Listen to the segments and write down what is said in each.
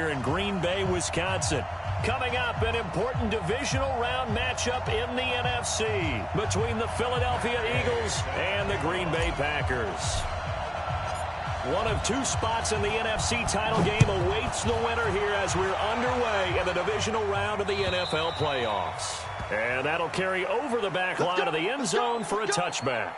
here in Green Bay, Wisconsin. Coming up, an important divisional round matchup in the NFC between the Philadelphia Eagles and the Green Bay Packers. One of two spots in the NFC title game awaits the winner here as we're underway in the divisional round of the NFL playoffs. And that'll carry over the back line of the end zone for a touchback.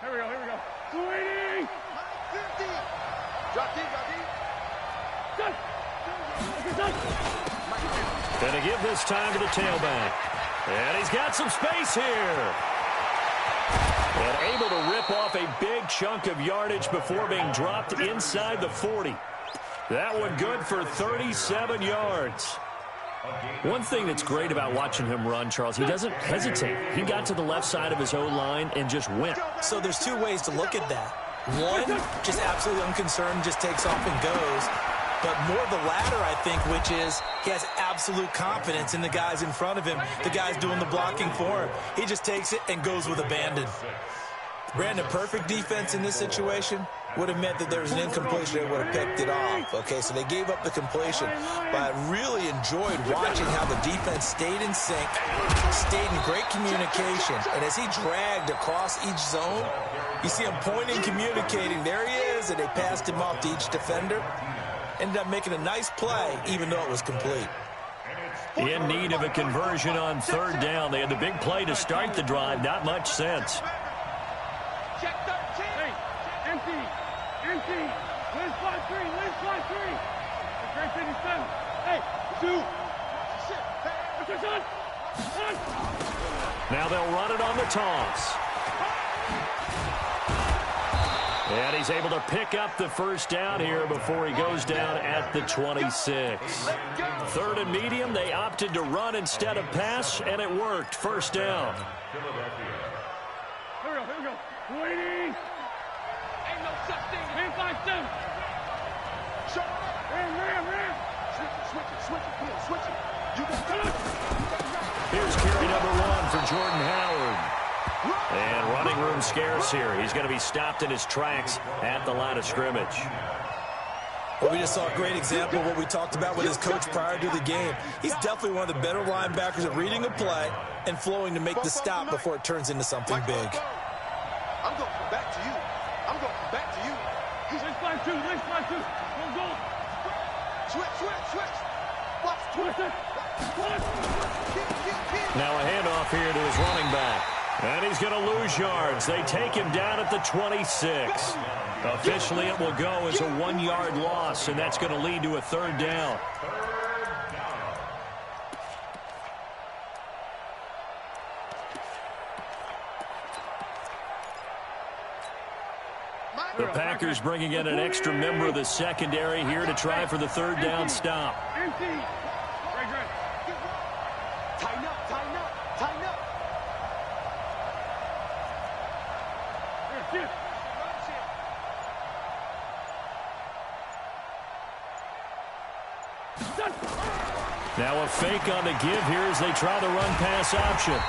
Here we go. 280! 50! Drop deep. Done! Gonna give this time to the tailback. And he's got some space here. And able to rip off a big chunk of yardage before being dropped inside the 40. That one good for 37 yards. One thing that's great about watching him run, Charles, he doesn't hesitate. He got to the left side of his O-line and just went. So there's two ways to look at that. One, just absolutely unconcerned, just takes off and goes. But more the latter, I think, which is he has absolute confidence in the guys in front of him, the guys doing the blocking for him. He just takes it and goes with abandon. Brandon, perfect defense in this situation would have meant that there was an incompletion. They would have picked it off. Okay, so they gave up the completion. But I really enjoyed watching how the defense stayed in sync, stayed in great communication. And as he dragged across each zone, you see him pointing, communicating. There he is, and they passed him off to each defender. Ended up making a nice play, even though it was complete. In need of a conversion on third down. They had the big play to start the drive. Not much sense. Check 13. Hey, empty. Liz fly three. Great 57. Hey, 2. What's on? Now they'll run it on the toss. And he's able to pick up the first down here before he goes down at the 26. Third and medium, they opted to run instead of pass, and it worked. First down. Here we go. Waiting. Ain't no such thing. Man, 5-7. Ram. Switch it. You got it. Here's carry number 1 for Jordan Howard. And running room scarce here. He's going to be stopped in his tracks at the line of scrimmage. Well, we just saw a great example of what we talked about with his coach prior to the game. He's definitely one of the better linebackers at reading a play and flowing to make the stop before it turns into something big. I'm going to come back to you. Let's fly two. Go. Switch. Watch. Now a handoff here to his running back. And he's going to lose yards. They take him down at the 26. Officially, it will go as a 1-yard loss, and that's going to lead to a third down. The Packers bringing in an extra member of the secondary here to try for the third down stop. Empty. Right. Tighten up. Here. Now a fake on the give here as they try the run-pass option.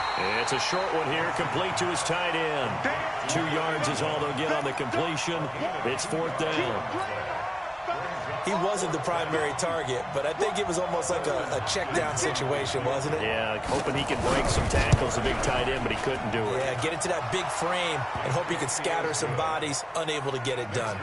It's a short one here, complete to his tight end. 2 yards is all they'll get on the completion. It's fourth down. He wasn't the primary target, but I think it was almost like a check-down situation, wasn't it? Yeah, hoping he could break some tackles, a big tight end, but he couldn't do it. Yeah, get into that big frame and hope he could scatter some bodies, unable to get it done.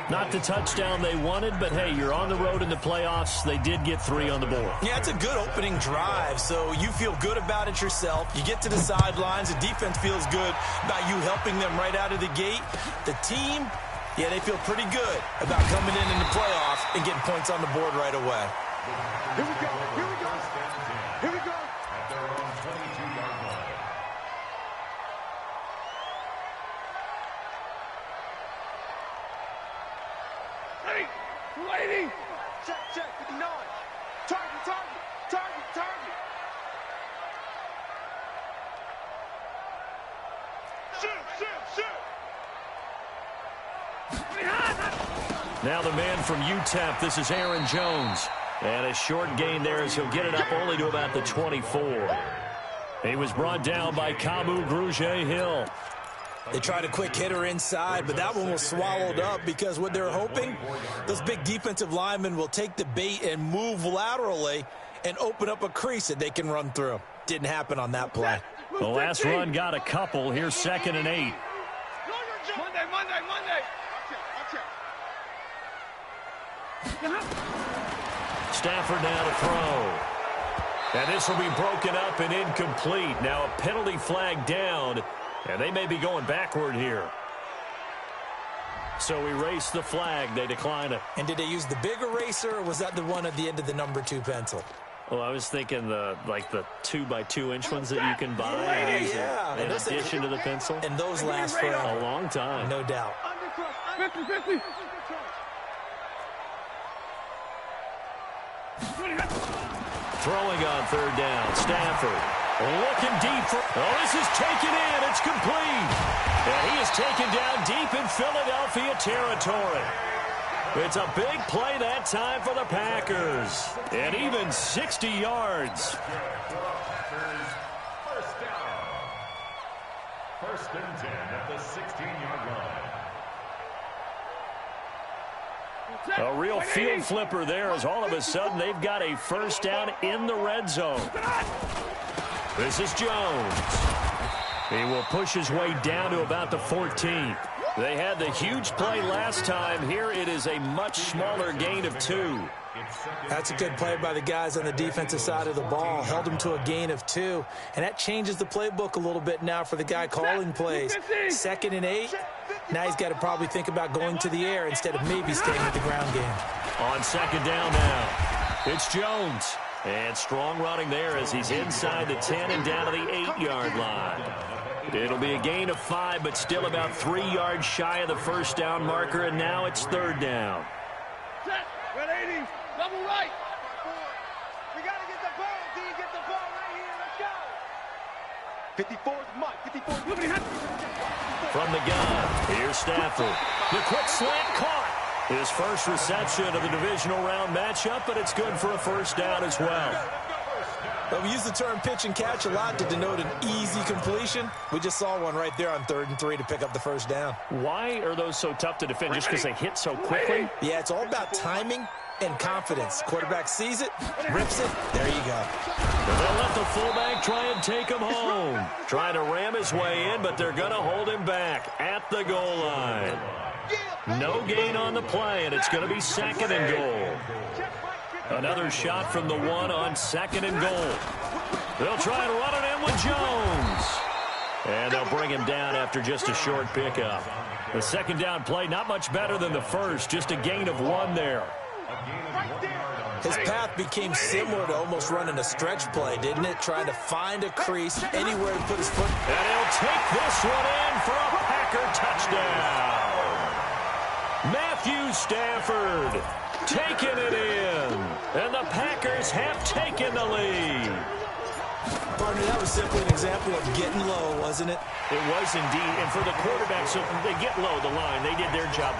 Not the touchdown they wanted, but hey, you're on the road in the playoffs. They did get 3 on the board. Yeah, it's a good opening drive, so you feel good about it yourself. You get to the sidelines, the defense feels good about you helping them right out of the gate. The team, yeah, they feel pretty good about coming in the playoffs and getting points on the board right away. Here we go. Waiting. Check, 59. Target. Shoot. Now the man from UTEP, this is Aaron Jones. And a short gain there as he'll get it up only to about the 24. He was brought down by Kamu Grugier-Hill. They tried a quick hitter inside, but that one was swallowed up because what they're hoping, those big defensive linemen will take the bait and move laterally and open up a crease that they can run through. Didn't happen on that play. The last run got a couple. Here's 2nd and 8. Monday. Stafford now to throw. And this will be broken up and incomplete. Now a penalty flag down, and they may be going backward here. So erase the flag. They decline it. And did they use the big eraser, or was that the one at the end of the number 2 pencil? Well, I was thinking the 2x2-inch ones that you can buy in addition to the pencil. And those last for a long time. No doubt. 50-50. Throwing on 3rd down, Stafford. Looking deep. This is taken in. It's complete. And he is taken down deep in Philadelphia territory. It's a big play that time for the Packers. And even 60 yards. First and 10 at the 16-yard line. A real field flipper there as all of a sudden they've got a first down in the red zone. This is Jones. He will push his way down to about the 14. They had the huge play last time. Here it is a much smaller gain of 2. That's a good play by the guys on the defensive side of the ball. Held them to a gain of 2. And that changes the playbook a little bit now for the guy calling plays. 2nd and 8. Now he's got to probably think about going to the air instead of maybe staying with the ground game. On 2nd down now, it's Jones. And strong running there as he's inside the 10 and down to the 8-yard line. It'll be a gain of 5, but still about 3 yards shy of the first down marker, and now it's 3rd down. Set. 180. Double right. We got to get the ball. D, get the ball right here. Let's go. 54 is Mike. 54. From the gun, here's Stafford. The quick slant caught. His first reception of the divisional round matchup, but it's good for a first down as well. But we use the term pitch and catch a lot to denote an easy completion. We just saw one right there on 3rd and 3 to pick up the first down. Why are those so tough to defend? Just because they hit so quickly? Yeah, it's all about timing and confidence. Quarterback sees it, rips it, there you go. And they'll let the fullback try and take him home. Trying to ram his way in, but they're going to hold him back at the goal line. No gain on the play, and it's going to be 2nd and goal. Another shot from the 1 on 2nd and goal. They'll try and run it in with Jones. And they'll bring him down after just a short pickup. The 2nd down play, not much better than the first, just a gain of 1 there. His path became similar to almost running a stretch play, didn't it? Trying to find a crease anywhere to put his foot. And he'll take this one in for a Packer touchdown. Matthew Stafford taking it in. And the Packers have taken the lead. Partner, that was simply an example of getting low, wasn't it? It was indeed. And for the quarterback, so they get low the line. They did their job.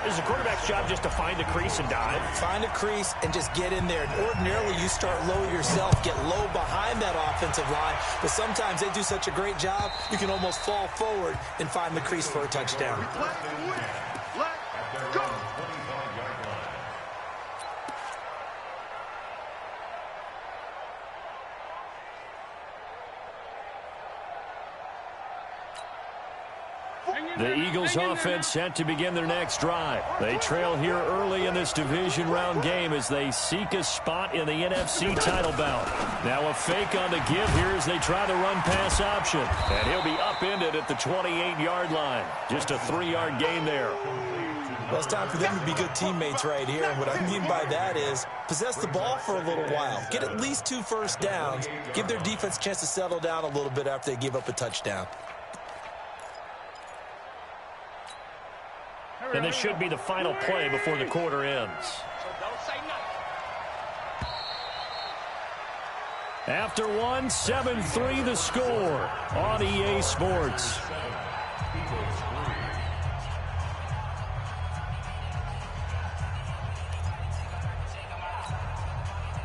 Is the quarterback's job just to find a crease and dive? Find a crease and just get in there. And ordinarily, you start low yourself, get low behind that offensive line. But sometimes they do such a great job, you can almost fall forward and find the crease for a touchdown. Let's go. The Eagles offense set to begin their next drive. They trail here early in this division round game as they seek a spot in the NFC title bout. Now a fake on the give here as they try the run-pass option. And he'll be upended at the 28-yard line. Just a 3-yard gain there. Well, it's time for them to be good teammates right here. And what I mean by that is possess the ball for a little while. Get at least 2 first downs. Give their defense a chance to settle down a little bit after they give up a touchdown. And this should be the final play before the quarter ends. After one, 7-3 the score on EA Sports.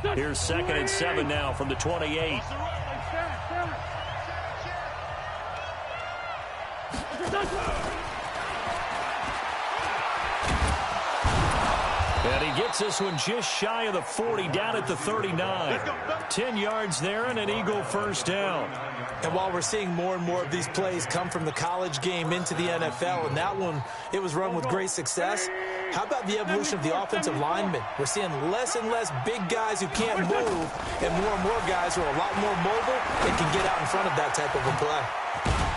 Here's 2nd and 7 now from the 28. And he gets this one just shy of the 40, down at the 39. 10 yards there and an Eagle first down. And while we're seeing more and more of these plays come from the college game into the NFL, and that one, it was run with great success, how about the evolution of the offensive linemen? We're seeing less and less big guys who can't move and more guys who are a lot more mobile and can get out in front of that type of a play.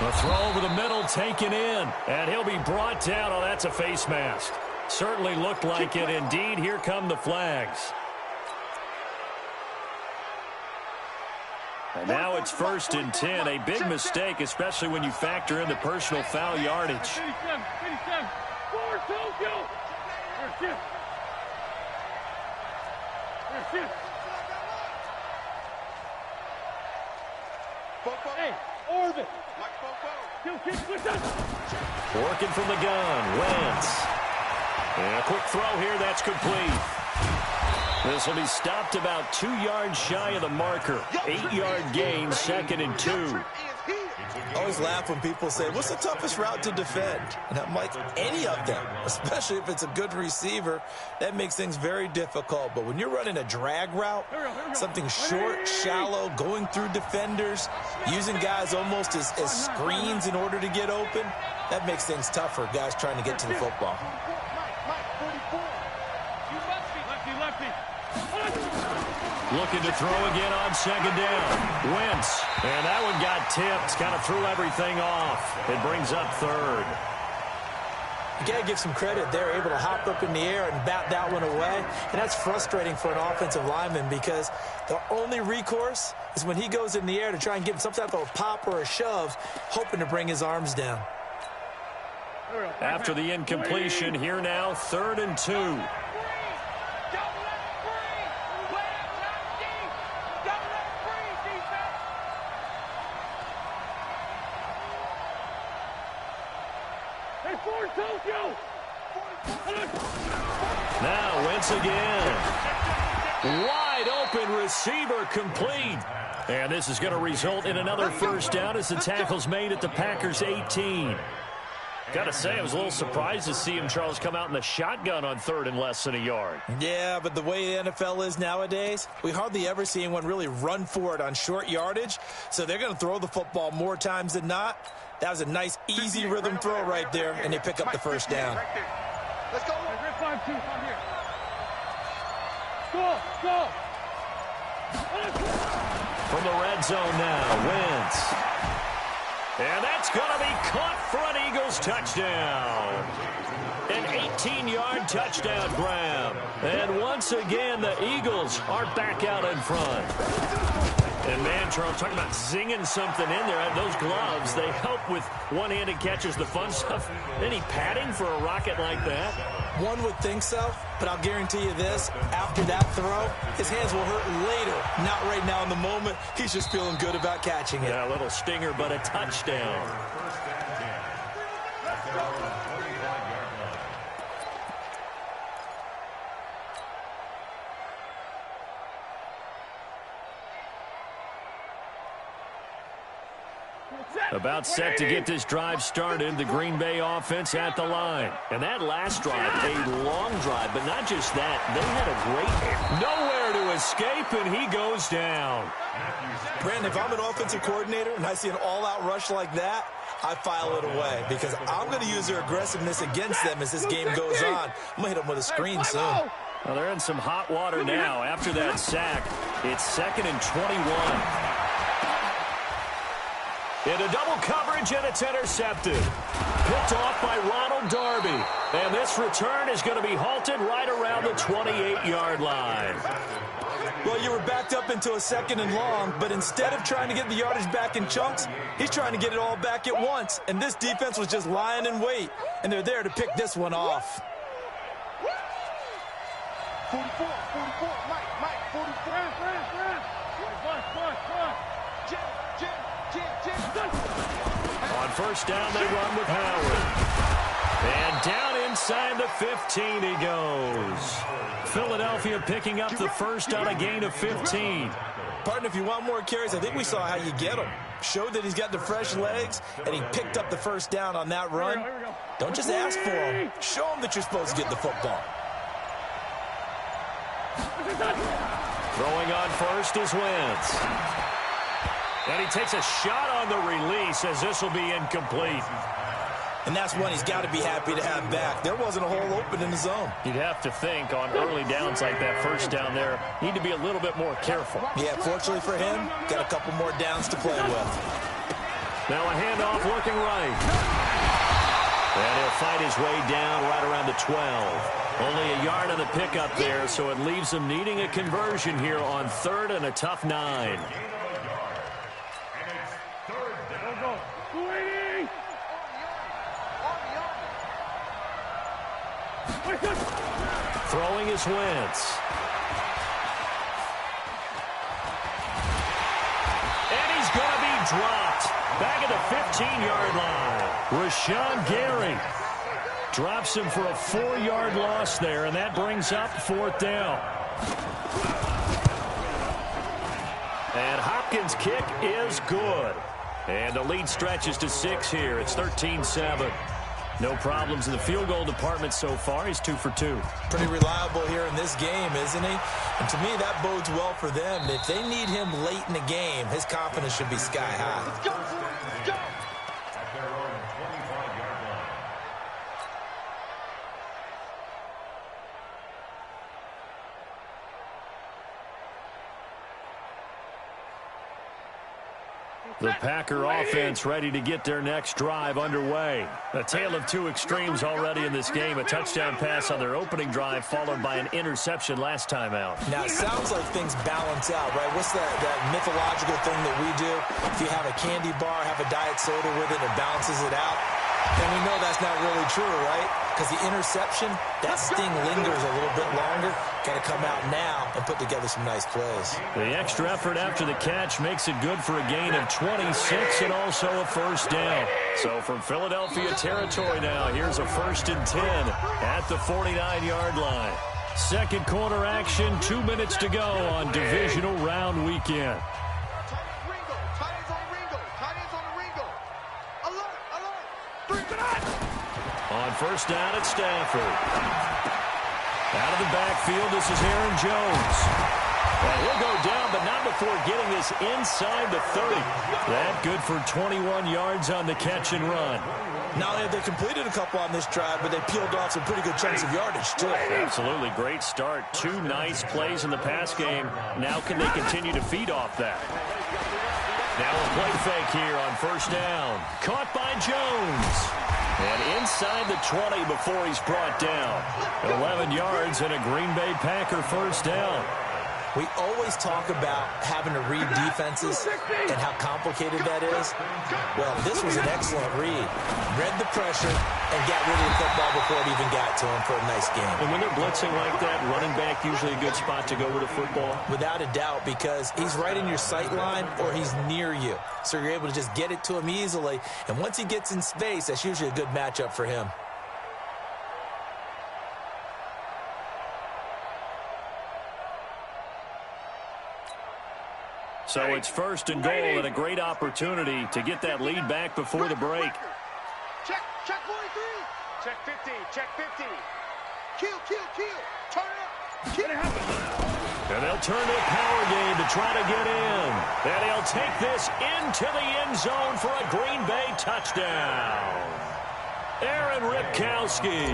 A throw over the middle taken in, and he'll be brought down. Oh, that's a face mask. Certainly looked like it. Indeed, here come the flags. And now it's 1st and 10. A big mistake, especially when you factor in the personal foul yardage. Hey, Orbit. Working from the gun, Wentz. And a quick throw here, that's complete. This will be stopped about 2 yards shy of the marker. 8-yard gain, 2nd and 2. I always laugh when people say, what's the toughest route to defend? And I'm like, any of them, especially if it's a good receiver. That makes things very difficult. But when you're running a drag route, something short, shallow, going through defenders, using guys almost as screens in order to get open, that makes things tough for guys trying to get to the football. Looking to throw again on 2nd down. Wentz. And that one got tipped. Kind of threw everything off. It brings up 3rd. You got to give some credit. They're able to hop up in the air and bat that one away. And that's frustrating for an offensive lineman because the only recourse is when he goes in the air to try and get some type of a pop or a shove, hoping to bring his arms down. After the incompletion, here now, 3rd and 2. Now Wentz again. Wide open receiver complete. And this is going to result in another first down as the tackle's made at the Packers' 18. Got to say, I was a little surprised to see him, Charles, come out in the shotgun on 3rd and less than a yard. Yeah, but the way the NFL is nowadays, we hardly ever see anyone really run for it on short yardage. So they're going to throw the football more times than not. That was a nice, easy rhythm throw right there, and they pick up the first down. Let's go. Go. From the red zone now, Wentz. And that's going to be caught for an Eagles touchdown. An 18-yard touchdown grab. And once again, the Eagles are back out in front. And, man, Charles, talking about zinging something in there. Those gloves, they help with one-handed catches, the fun stuff. Any padding for a rocket like that? One would think so, but I'll guarantee you this. After that throw, his hands will hurt later. Not right now in the moment. He's just feeling good about catching it. Yeah, a little stinger, but a touchdown. About set to get this drive started, the Green Bay offense at the line. And that last drive, a long drive, but not just that. They had a great nowhere to escape, and he goes down. Brandon, if I'm an offensive coordinator and I see an all-out rush like that, I file it away because I'm going to use their aggressiveness against them as this game goes on. I'm going to hit them with a screen soon. Well, they're in some hot water now after that sack. It's 2nd and 21. Into double coverage, and it's intercepted. Picked off by Ronald Darby. And this return is going to be halted right around the 28-yard line. Well, you were backed up into a 2nd and long, but instead of trying to get the yardage back in chunks, he's trying to get it all back at once. And this defense was just lying in wait, and they're there to pick this one off. 44, Mike, 44. On first down, they run with Howard. And down inside the 15 he goes. Philadelphia picking up the first on a gain of 15. Partner, if you want more carries, I think we saw how you get them. Showed that he's got the fresh legs, and he picked up the first down on that run. Don't just ask for him. Show him that you're supposed to get the football. Throwing on first is Wentz. And he takes a shot on the release as this will be incomplete. And that's one he's got to be happy to have back. There wasn't a hole open in the zone. You'd have to think on early downs like that first down there, need to be a little bit more careful. Yeah, fortunately for him, got a couple more downs to play with. Now a handoff working right. And he'll fight his way down right around the 12. Only a yard on the pickup there, so it leaves him needing a conversion here on 3rd and a tough 9. Throwing is Wentz. And he's going to be dropped. Back at the 15-yard line. Rashawn Gary drops him for a 4-yard loss there, and that brings up 4th down. And Hopkins' kick is good. And the lead stretches to 6 here. It's 13-7. No problems in the field goal department so far. He's 2 for 2. Pretty reliable here in this game, isn't he? And to me, that bodes well for them. If they need him late in the game, his confidence should be sky high. Let's go, let's go. At their own 25-yard line. The Packer offense ready to get their next drive underway. A tale of two extremes already in this game. A touchdown pass on their opening drive followed by an interception last time out. Now, it sounds like things balance out, right? What's that mythological thing that we do? If you have a candy bar, have a diet soda with it, it balances it out. And we know that's not really true, right? Because the interception, that sting lingers a little bit longer. Got to come out now and put together some nice plays. The extra effort after the catch makes it good for a gain of 26 and also a first down. So from Philadelphia territory now, here's a 1st and 10 at the 49-yard line. Second quarter action, 2 minutes to go on divisional round weekend. On first down at Stafford. Out of the backfield, this is Aaron Jones. And he'll go down, but not before getting this inside the 30. That good for 21 yards on the catch and run. Not only have they completed a couple on this drive, but they peeled off some pretty good chunks of yardage, too. Absolutely great start. 2 nice plays in the pass game. Now can they continue to feed off that? Now a play fake here on first down. Caught by Jones. And inside the 20 before he's brought down. 11 yards and a Green Bay Packer first down. We always talk about having to read defenses and how complicated that is. Well, this was an excellent read. Read the pressure and got rid of the football before it even got to him for a nice game. And when they're blitzing like that, running back usually a good spot to go with a football? Without a doubt, because he's right in your sight line or he's near you. So you're able to just get it to him easily. And once he gets in space, that's usually a good matchup for him. So it's 1st and goal and a great opportunity to get that lead back before the break. Check 43. Check 50. Check 50. Kill. Turn it up. Kill it. And they'll turn to a power game to try to get in. And he'll take this into the end zone for a Green Bay touchdown. Aaron Ripkowski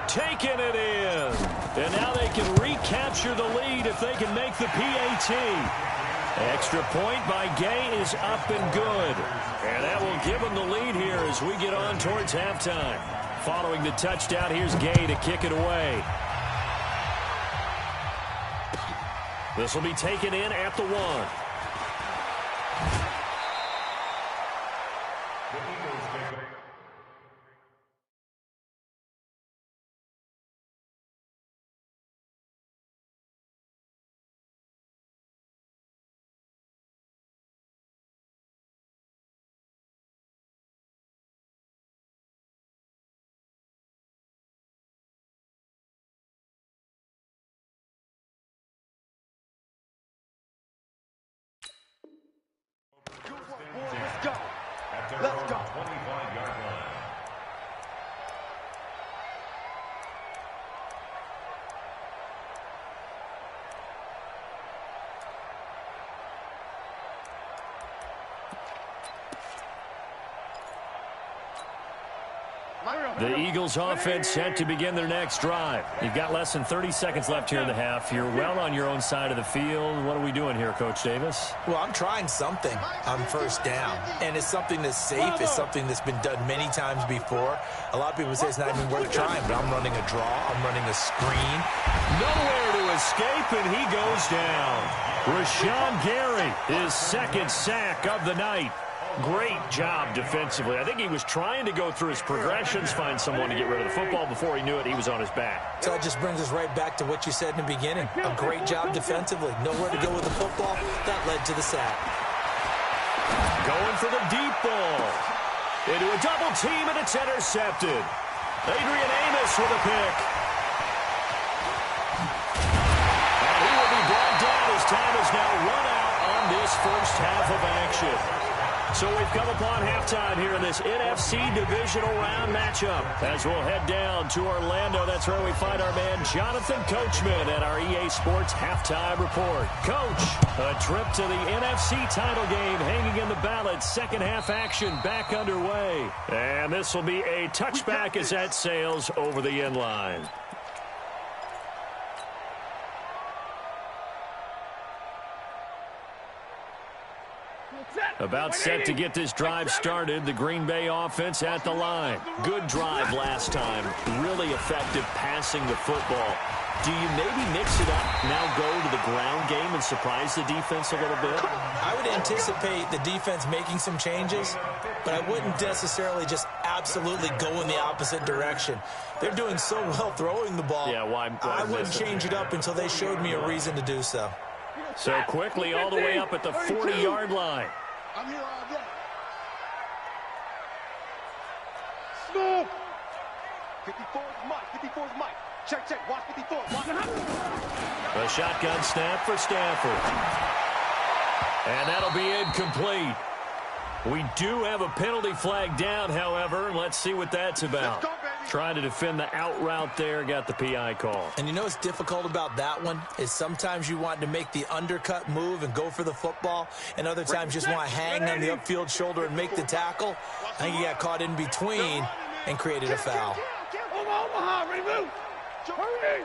taking it in. And now they can recapture the lead if they can make the PAT. Extra point by Gay is up and good. And that will give them the lead here as we get on towards halftime. Following the touchdown, here's Gay to kick it away. This will be taken in at the 1. 25-yard line. The Eagles offense set to begin their next drive. You've got less than 30 seconds left here in the half. You're well on your own side of the field. What are we doing here, Coach Davis? Well, I'm trying something on first down, and it's something that's safe. It's something that's been done many times before. A lot of people say it's not even worth trying, but I'm running a draw. I'm running a screen. Nowhere to escape, and he goes down. Rashawn Gary, his second sack of the night. Great job defensively. I think he was trying to go through his progressions, find someone to get rid of the football. Before he knew it, he was on his back. So that just brings us right back to what you said in the beginning. A great job defensively. Nowhere to go with the football. That led to the sack. Going for the deep ball. Into a double team, and it's intercepted. Adrian Amos with a pick. And he will be brought down as time is now run out on this first half of action. So we've come upon halftime here in this NFC divisional round matchup. As we'll head down to Orlando, that's where we find our man Jonathan Coachman at our EA Sports Halftime Report. Coach, a trip to the NFC title game hanging in the balance. Second half action back underway. And this will be a touchback as that sails over the end line. About set to get this drive started. The Green Bay offense at the line. Good drive last time. Really effective passing the football. Do you maybe mix it up, now go to the ground game and surprise the defense a little bit? I would anticipate the defense making some changes, but I wouldn't necessarily just absolutely go in the opposite direction. They're doing so well throwing the ball. Yeah, why I wouldn't change it up until they showed me a reason to do so. So quickly all the way up at the 40-yard line. I'm here all day. Snoop! 54 is Mike. 54 is Mike. Check, check. Watch 54. Watch. A shotgun snap for Stafford. And that'll be incomplete. We do have a penalty flag down, however. Let's see what that's about. Let's go, baby. Trying to defend the out route there, got the PI call. And you know what's difficult about that one is sometimes you want to make the undercut move and go for the football, and other times you just want to hang on the upfield shoulder and make the tackle. I think he got caught in between and created a foul. Omaha, ready, move. Hurry.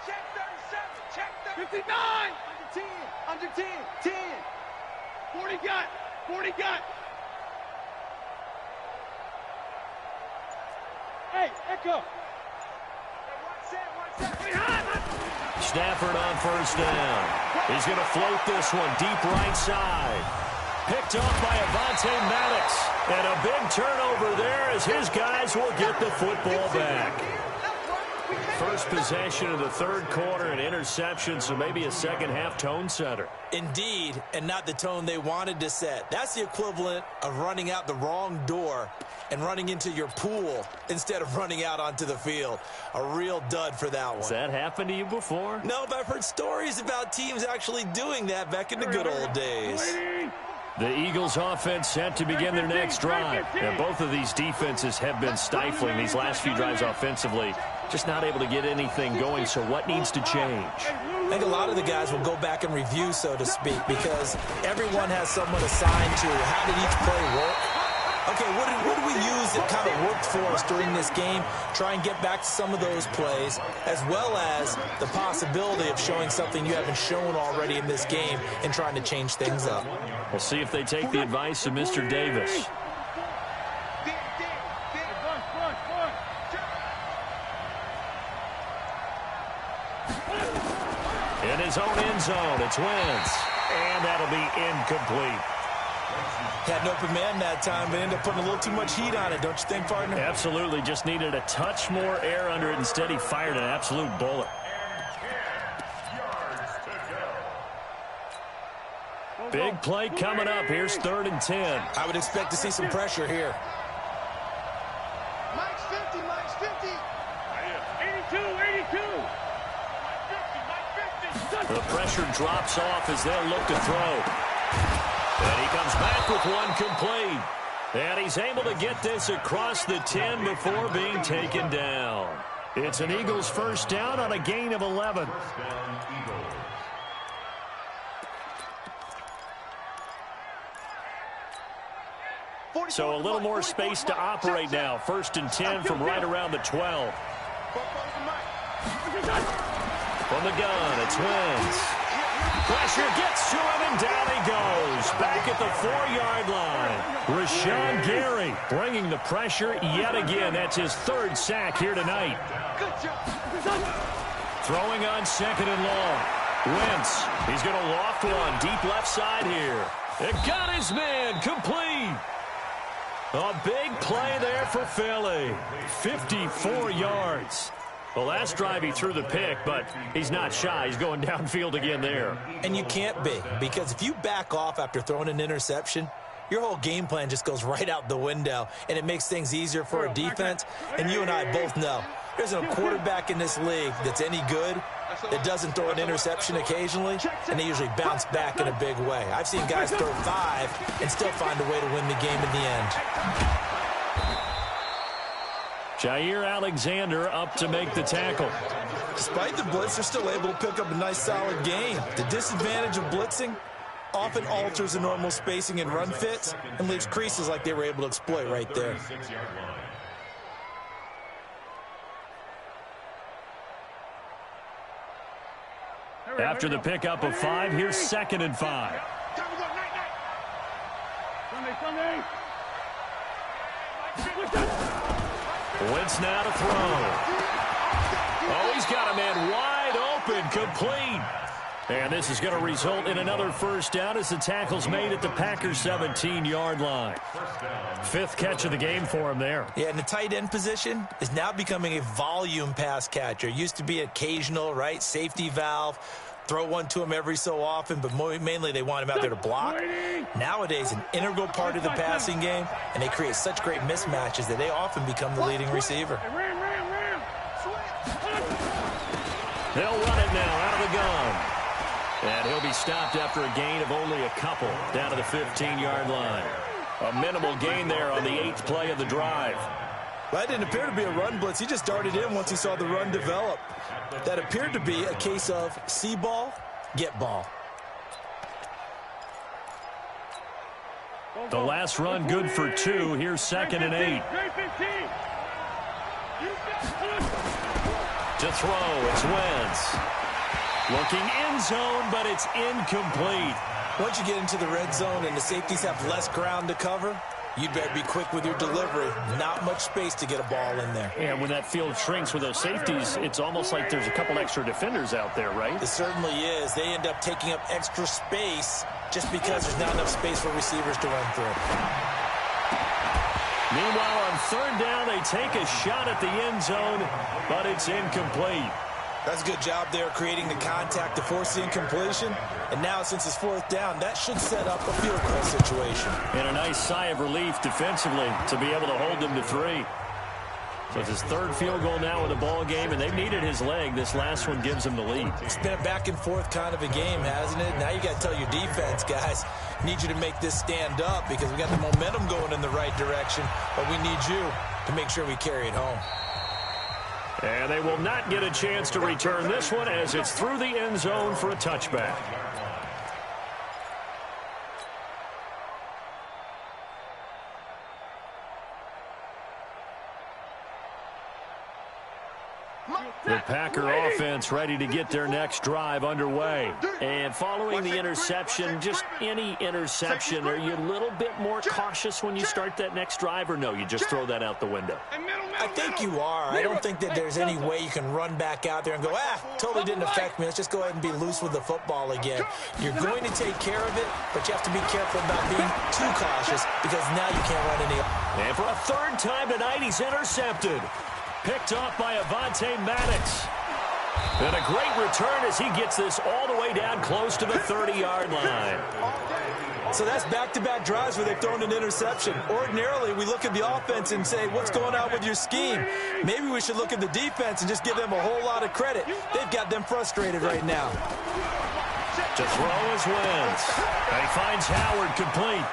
Check 37. Check 59. Under 10. 10. 40 got. 40 got. Hey, Echo. Stafford on first down. He's going to float this one deep right side. Picked off by Avonte Maddox. And a big turnover there as his guys will get the football back. First possession of the third quarter, an interception, so maybe a second-half tone setter. Indeed, and not the tone they wanted to set. That's the equivalent of running out the wrong door and running into your pool instead of running out onto the field. A real dud for that one. Has that happened to you before? No, but I've heard stories about teams actually doing that back in the good old days. The Eagles offense set to begin their next drive. And both of these defenses have been stifling these last few drives offensively. Just not able to get anything going, so what needs to change? I think a lot of the guys will go back and review, so to speak, because everyone has someone assigned to how did each play work. Okay, what did we use that kind of worked for us during this game? Try and get back to some of those plays, as well as the possibility of showing something you haven't shown already in this game and trying to change things up. We'll see if they take the advice of Mr. Davis. In his own end zone, it's Wentz. And that'll be incomplete. Had an open man that time, but ended up putting a little too much heat on it, don't you think, partner? Absolutely. Just needed a touch more air under it. Instead, he fired an absolute bullet. Big play coming up. Here's 3rd and 10. I would expect to see some pressure here. Mike's 50. Mike's 50. 82. 82. The pressure drops off as they'll look to throw. And he comes back with one complete. And he's able to get this across the 10 before being taken down. It's an Eagles first down on a gain of 11. First down, Eagles. So a little more space to operate now. First and 10 from right around the 12. From the gun, it's Wentz. Pressure gets to him, and down he goes. Back at the 4-yard line. Rashawn Gary bringing the pressure yet again. That's his third sack here tonight. Throwing on second and long. Wentz, he's going to loft one deep left side here. It got his man complete. A big play there for Philly. 54 yards. The last drive he threw the pick, but he's not shy. He's going downfield again there. And you can't be, because if you back off after throwing an interception, your whole game plan just goes right out the window, and it makes things easier for a defense. And you and I both know there's a quarterback in this league that's any good that doesn't throw an interception occasionally, and they usually bounce back in a big way. I've seen guys throw 5 and still find a way to win the game in the end. Jair Alexander up to make the tackle. Despite the blitz, they're still able to pick up a nice solid gain. The disadvantage of blitzing often alters the normal spacing and run fits and leaves creases like they were able to exploit right there. After the pickup of 5, here's second and 5. Wentz now to throw. Oh, he's got a man wide open, complete. And this is going to result in another first down as the tackle's made at the Packers' 17-yard line. 5th catch of the game for him there. Yeah, and the tight end position is now becoming a volume pass catcher. It used to be occasional, right, safety valve. Throw one to him every so often, but mainly they want him out there to block. Nowadays, an integral part of the passing game, and they create such great mismatches that they often become the leading receiver. They'll run it now out of the gun. And he'll be stopped after a gain of only a couple down to the 15-yard line. A minimal gain there on the 8th play of the drive. That didn't appear to be a run blitz. He just darted in once he saw the run develop. That appeared to be a case of see ball, get ball. The last run good for 2. Here's second and 8. To throw, it's Wentz. Looking end zone, but it's incomplete. Once you get into the red zone and the safeties have less ground to cover, you'd better be quick with your delivery. Not much space to get a ball in there. And when that field shrinks with those safeties, it's almost like there's a couple extra defenders out there, right? It certainly is. They end up taking up extra space just because there's not enough space for receivers to run through. Meanwhile, on third down, they take a shot at the end zone, but it's incomplete. That's a good job there creating the contact to force the incompletion. And now, since it's 4th down, that should set up a field goal situation. And a nice sigh of relief defensively to be able to hold them to 3. So it's his 3rd field goal now in the ball game, and they've needed his leg. This last one gives him the lead. It's been a back-and-forth kind of a game, hasn't it? Now you got to tell your defense, guys, need you to make this stand up because we got the momentum going in the right direction, but we need you to make sure we carry it home. And they will not get a chance to return this one as it's through the end zone for a touchback. The Packer offense ready to get their next drive underway. And following the interception, just any interception, are you a little bit more cautious when you start that next drive, or no, you just throw that out the window? I think you are. I don't think that there's any way you can run back out there and go, totally didn't affect me. Let's just go ahead and be loose with the football again. You're going to take care of it, but you have to be careful about being too cautious because now you can't run any. And for a 3rd time tonight, he's intercepted. Picked off by Avonte Maddox. And a great return as he gets this all the way down close to the 30-yard line. So that's back-to-back drives where they've thrown an interception. Ordinarily, we look at the offense and say, what's going on with your scheme? Maybe we should look at the defense and just give them a whole lot of credit. They've got them frustrated right now. To throw is Wentz. And he finds Howard complete.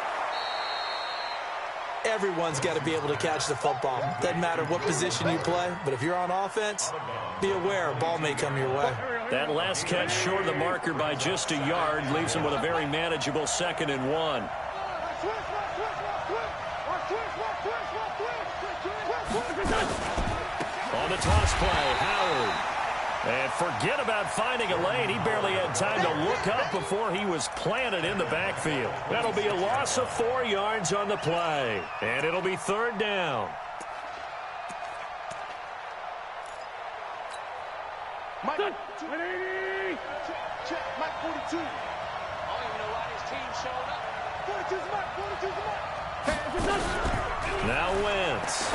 Everyone's got to be able to catch the football. Doesn't matter what position you play, but if you're on offense, be aware a ball may come your way. That last catch short of the marker by just a yard leaves him with a very manageable 2nd and 1. On the toss play, Howard. And forget about finding a lane. He barely had time to look up before he was planted in the backfield. That'll be a loss of 4 yards on the play. And it'll be 3rd down. Mike, 180. Check, Mike 42. I don't even know why this team showed up. 42's Mike, 42's Mike. Now Wentz.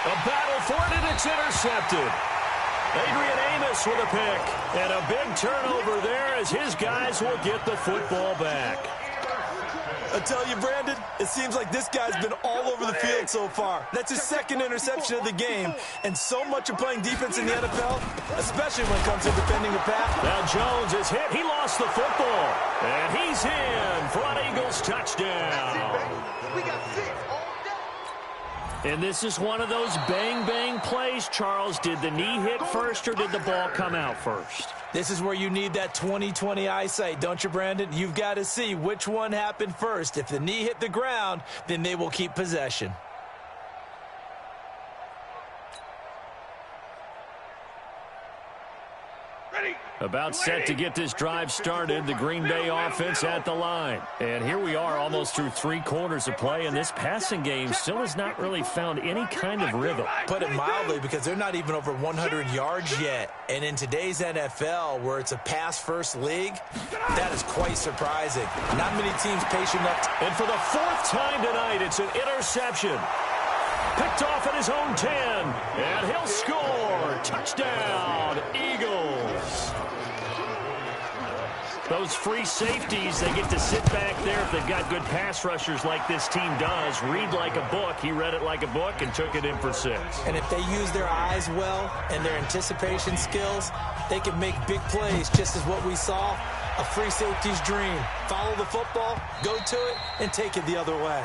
A battle for it, and it's intercepted. Adrian Amos with a pick. And a big turnover there as his guys will get the football back. I tell you, Brandon, it seems like this guy's been all over the field so far. That's his 2nd interception of the game. And so much of playing defense in the NFL, especially when it comes to defending the pass. Now Jones is hit. He lost the football. And he's in for an Eagles touchdown. We got 6 all day. And this is one of those bang-bang plays, Charles. Did the knee hit first or did the ball come out first? This is where you need that 20/20 eyesight, don't you, Brandon? You've got to see which one happened first. If the knee hit the ground, then they will keep possession. About set to get this drive started, the Green Bay offense at the line. And here we are almost through 3 quarters of play, and this passing game still has not really found any kind of rhythm. Put it mildly, because they're not even over 100 yards yet. And in today's NFL, where it's a pass-first league, that is quite surprising. Not many teams patient enough. And for the 4th time tonight, it's an interception. Picked off at his own 10, and he'll score. Touchdown, Eagles. Those free safeties, they get to sit back there if they've got good pass rushers like this team does. Read like a book. He read it like a book and took it in for 6. And if they use their eyes well and their anticipation skills, they can make big plays, just as what we saw, a free safety's dream. Follow the football, go to it, and take it the other way.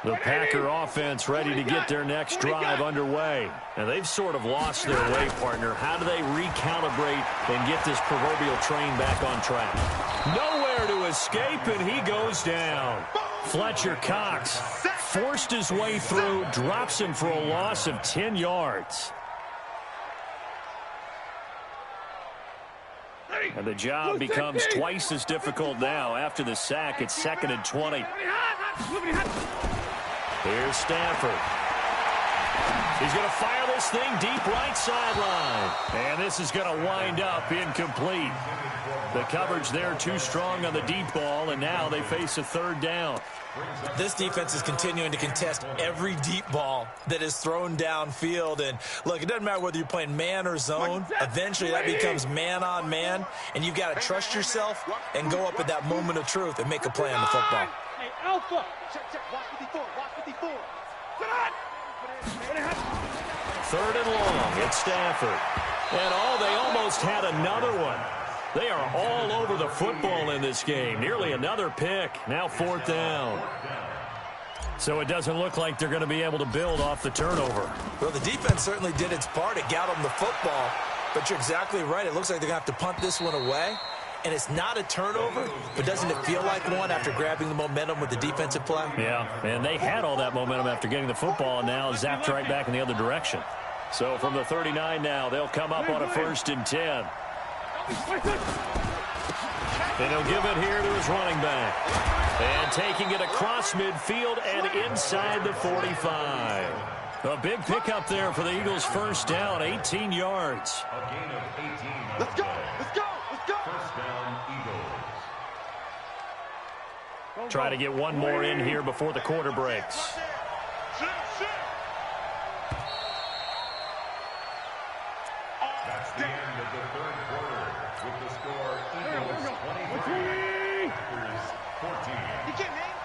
The Packer offense ready to get their next drive underway. And they've sort of lost their way, partner. How do they recalibrate and get this proverbial train back on track? Nowhere to escape, and he goes down. Fletcher Cox forced his way through, drops him for a loss of 10 yards. And the job becomes twice as difficult now. After the sack, it's 2nd and 20. Here's Stafford. He's going to fire this thing deep right sideline. And this is going to wind up incomplete. The coverage there too strong on the deep ball, and now they face a 3rd down. This defense is continuing to contest every deep ball that is thrown downfield. And, look, it doesn't matter whether you're playing man or zone. Eventually that becomes man-on-man, and you've got to trust yourself and go up at that moment of truth and make a play on the football. Hey, Alpha. Check, watch 54, watch 54. 3rd and long. It's Stafford. And they almost had another one. They are all over the football in this game. Nearly another pick. Now 4th down. So it doesn't look like they're going to be able to build off the turnover. Well, the defense certainly did its part. It got them the football. But you're exactly right. It looks like they're going to have to punt this one away. And it's not a turnover, but doesn't it feel like one after grabbing the momentum with the defensive play? Yeah, and they had all that momentum after getting the football, and now zapped right back in the other direction. So from the 39 now, they'll come up on a 1st and 10. And he'll give it here to his running back. And taking it across midfield and inside the 45. A big pickup there for the Eagles' 1st down, 18 yards. A gain of 18. Let's go, let's go, let's go. 1st down, Eagles. Try to get one more in here before the quarter breaks. That's the end of the 3rd quarter. With the score, Eagles 23, Packers 14. You can't hang.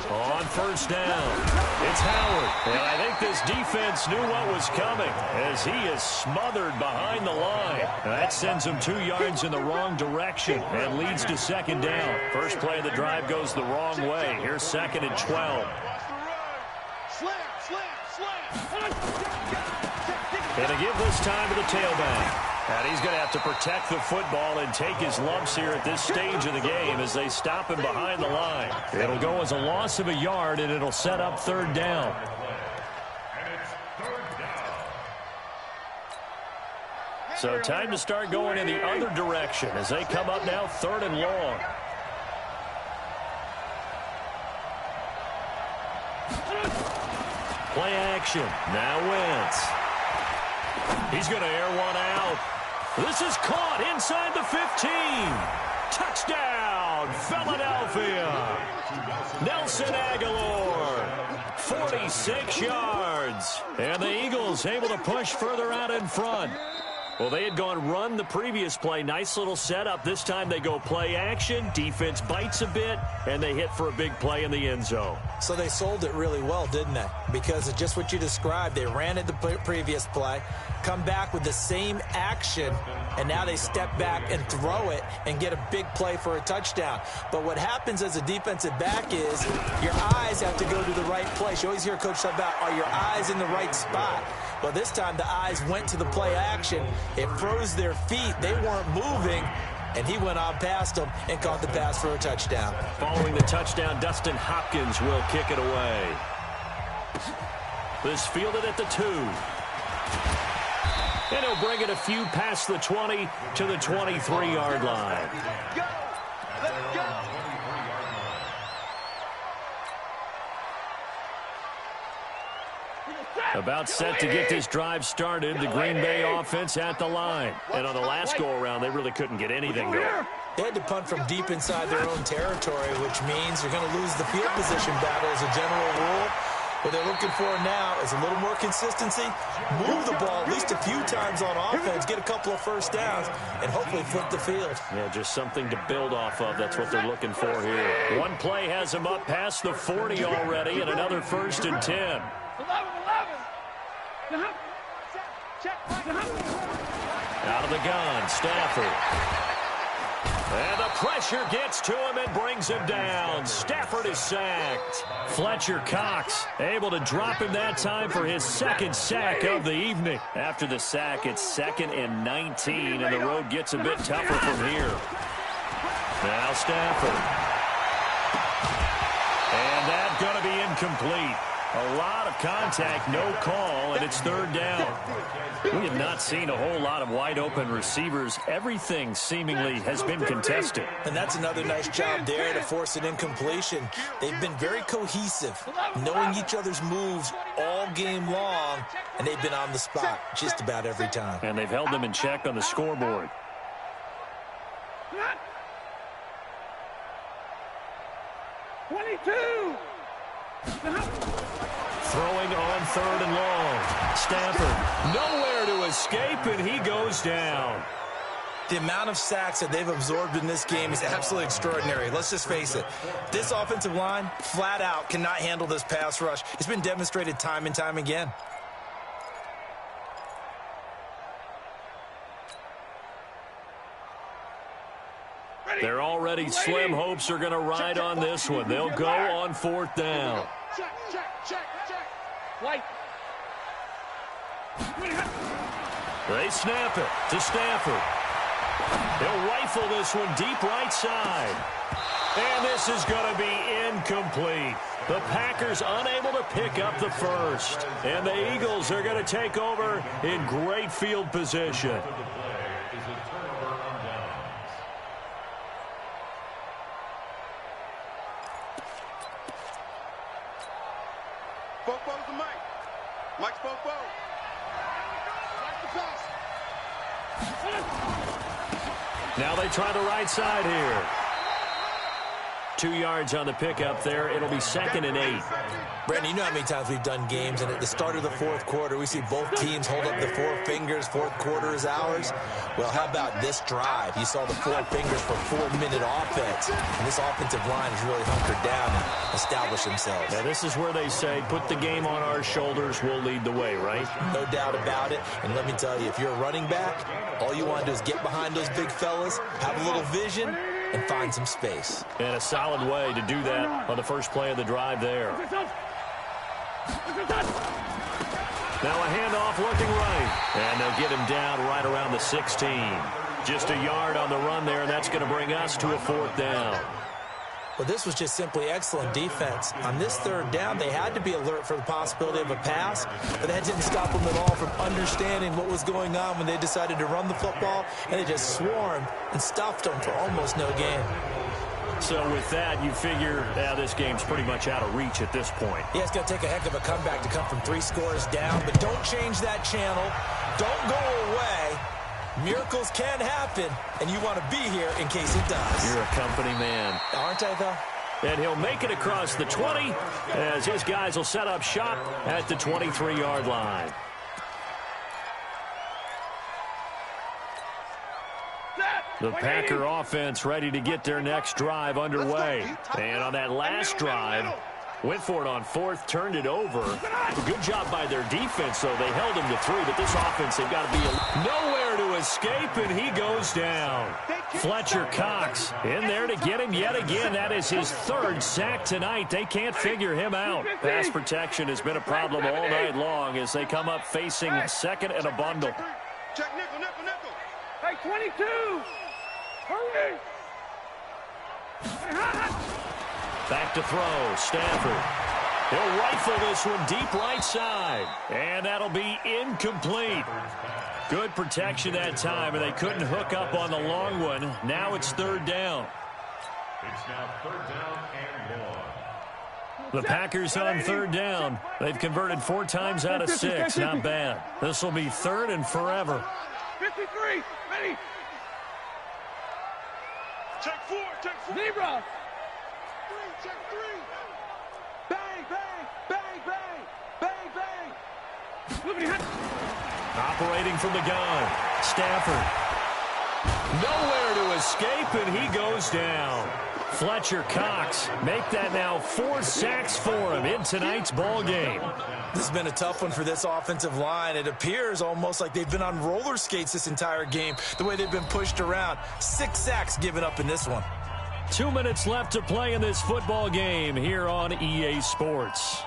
On first down, it's Howard. And I think this defense knew what was coming as he is smothered behind the line. That sends him 2 yards in the wrong direction and leads to second down. First play of the drive goes the wrong way. Here's 2nd and 12. And a give this time to the tailback. And he's going to have to protect the football and take his lumps here at this stage of the game as they stop him behind the line. It'll go as a loss of a yard, and it'll set up 3rd down. So time to start going in the other direction as they come up now 3rd and long. Play action. Now Wentz. He's going to air one out. This is caught inside the 15. Touchdown, Philadelphia. Nelson Aguilar, 46 yards. And the Eagles able to push further out in front. Well, they had gone run the previous play. Nice little setup. This time they go play action. Defense bites a bit, and they hit for a big play in the end zone. So they sold it really well, didn't they? Because of just what you described. They ran it the previous play, come back with the same action, and now they step back and throw it and get a big play for a touchdown. But what happens as a defensive back is your eyes have to go to the right place. You always hear Coach talk about, are your eyes in the right spot? Well, this time the eyes went to the play action. It froze their feet. They weren't moving, and he went on past them and caught the pass for a touchdown. Following the touchdown, Dustin Hopkins will kick it away. This fielded at the 2. And he'll bring it a few past the 20 to the 23-yard line. Let's go. About set to get this drive started, the Green Bay offense at the line. And on the last go-around, they really couldn't get anything going. They had to punt from deep inside their own territory, which means you're going to lose the field position battle as a general rule. What they're looking for now is a little more consistency, move the ball at least a few times on offense, get a couple of first downs, and hopefully flip the field. Yeah, just something to build off of. That's what they're looking for here. One play has them up past the 40 already, and another 1st and 10. 11. Out of the gun, Stafford. And the pressure gets to him and brings him down. Stafford is sacked. Fletcher Cox able to drop him that time for his 2nd sack of the evening. After the sack, it's 2nd and 19, and the road gets a bit tougher from here. Now Stafford. And that's going to be incomplete. A lot of contact, no call, and it's 3rd down. We have not seen a whole lot of wide-open receivers. Everything seemingly has been contested. And that's another nice job there to force an incompletion. They've been very cohesive, knowing each other's moves all game long, and they've been on the spot just about every time. And they've held them in check on the scoreboard. Throwing on 3rd and long. Stafford nowhere to escape, and he goes down. The amount of sacks that they've absorbed in this game is absolutely extraordinary. Let's just face it. This offensive line, flat out, cannot handle this pass rush. It's been demonstrated time and time again. Their already slim hopes are going to ride on this one. They'll go on 4th down. They snap it to Stafford. He'll rifle this one deep right side. And this is going to be incomplete. The Packers unable to pick up the 1st. And the Eagles are going to take over in great field position. Fofo's the mic. Mike's Fofo. Watch the pass. Now they try the right side here. 2 yards on the pickup there. It'll be 2nd and 8. Brandon, you know how many times we've done games, and at the start of the fourth quarter, we see both teams hold up the 4 fingers, fourth quarter is ours. Well, how about this drive? You saw the 4 fingers for 4-minute offense, and this offensive line has really hunkered down and established themselves. Now, this is where they say, put the game on our shoulders, we'll lead the way, right? No doubt about it, and let me tell you, if you're a running back, all you want to do is get behind those big fellas, have a little vision, and find some space. And a solid way to do that on the first play of the drive there. Now a handoff looking right. And they'll get him down right around the 16. Just a yard on the run there, and that's going to bring us to a 4th down. Well, this was just simply excellent defense. On this 3rd down, they had to be alert for the possibility of a pass, but that didn't stop them at all from understanding what was going on when they decided to run the football, and they just swarmed and stuffed them for almost no gain. So with that, you figure this game's pretty much out of reach at this point. Yeah, it's going to take a heck of a comeback to come from 3 scores down, but don't change that channel. Don't go away. Miracles can happen, and you want to be here in case it does. You're a company man. Aren't I, though? And he'll make it across the 20 as his guys will set up shop at the 23-yard line. The Packer offense ready to get their next drive underway. And on that last drive, went for it on 4th, turned it over. Good job by their defense, though. They held him to 3, but this offense, they've got to be nowhere to escape, and he goes down. Fletcher Cox in there to get him yet again. That is his 3rd sack tonight. They can't figure him out. Pass protection has been a problem all night long as they come up facing 2nd and a bundle. Check nickel, nickel, nickel. Hey, 22. Hurry. Back to throw, Stafford. He'll rifle this one deep right side. And that'll be incomplete. Good protection that time, and they couldn't hook up on the long one. Now it's 3rd down. It's now 3rd down and 1. The Packers on 3rd down. They've converted 4 times out of 6. Not bad. This will be 3rd and forever. 53. Ready. Check 4. Check 4. Zebra. 3. Check 3. Bang, bang, bang, bang, bang, bang. Operating from the gun. Stafford. Nowhere to escape, and he goes down. Fletcher Cox make that now 4 sacks for him in tonight's ball game. This has been a tough one for this offensive line. It appears almost like they've been on roller skates this entire game, the way they've been pushed around. 6 sacks given up in this one. 2 minutes left to play in this football game here on EA Sports.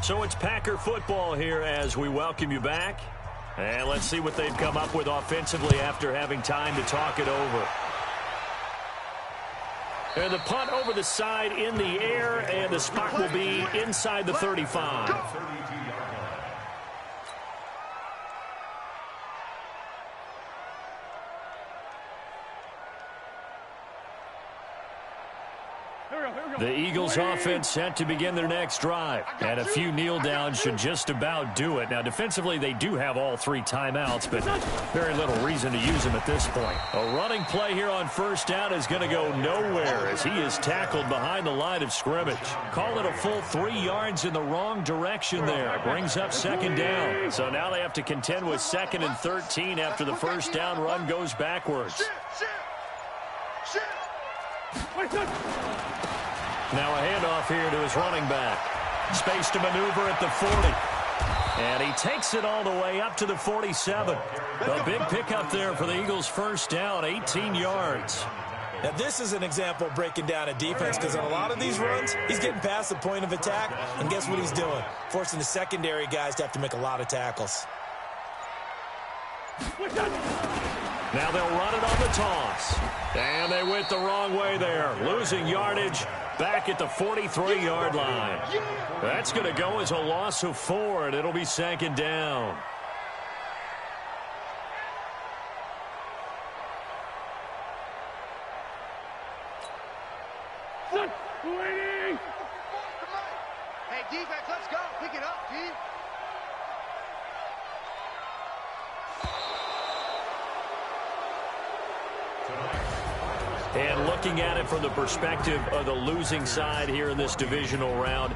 So it's Packer football here as we welcome you back. And let's see what they've come up with offensively after having time to talk it over. And the punt over the side in the air, and the spot will be inside the 35. The Eagles offense set to begin their next drive. And a few kneel downs should just about do it. Now, defensively, they do have all 3 timeouts, but very little reason to use them at this point. A running play here on 1st down is going to go nowhere as he is tackled behind the line of scrimmage. Call it a full 3 yards in the wrong direction there. Brings up 2nd down. So now they have to contend with 2nd and 13 after the 1st down run goes backwards. Now a handoff here to his running back. Space to maneuver at the 40. And he takes it all the way up to the 47. A big pickup there for the Eagles' 1st down, 18 yards. Now, this is an example of breaking down a defense because on a lot of these runs, he's getting past the point of attack, and guess what he's doing? Forcing the secondary guys to have to make a lot of tackles. Now they'll run it on the toss. And they went the wrong way there. Losing yardage back at the 43-yard line. That's going to go as a loss of 4, and it'll be 2nd down. Hey, defense, let's go. Pick it up, G. Tonight, And looking at it from the perspective of the losing side here in this divisional round,